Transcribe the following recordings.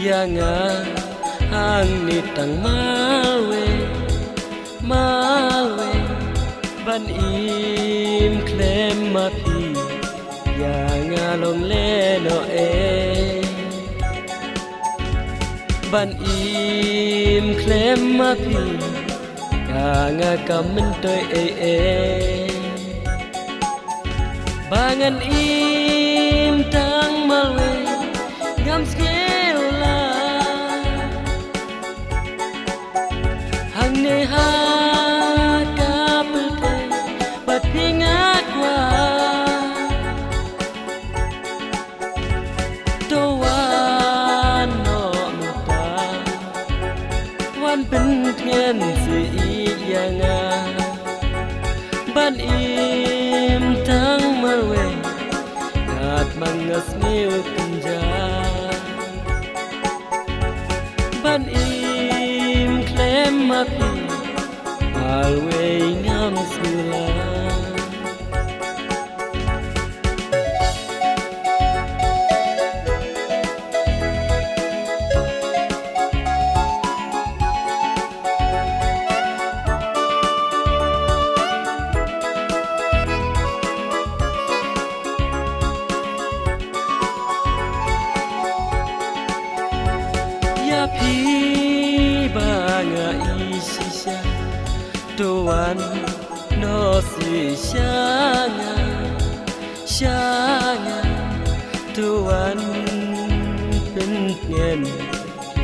Yanga hang ni tang mawe ban im klem ma pi Yanga long le no e ban im klem ma pi Yanga kamen toy e bangan im tang malwe ngam skela hang ne ha ka pelte bat pingat wa to wan no muta wan pen thien si yanga ban im tang malwe kat mangas niu kenja ban im klem mapi alwe ngam sila pi banga isisha tuan no si shanga tuan pengen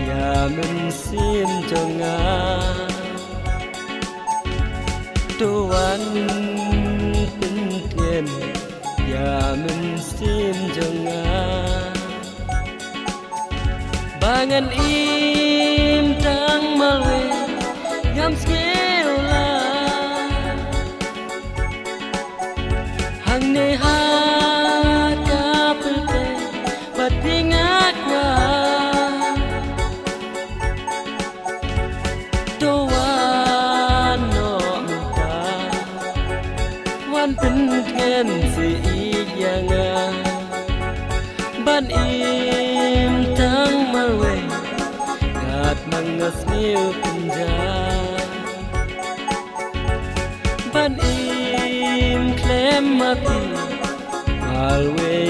ya men sim jonga tuan pengen ya men sim jonga bangan im tang malwe ngam skela hang ne ha ka pelte bat pingat wa to wan no muta wan pen thien si yanga ban im tang malwe kat mangas niu kenja ban im klem mapi alwe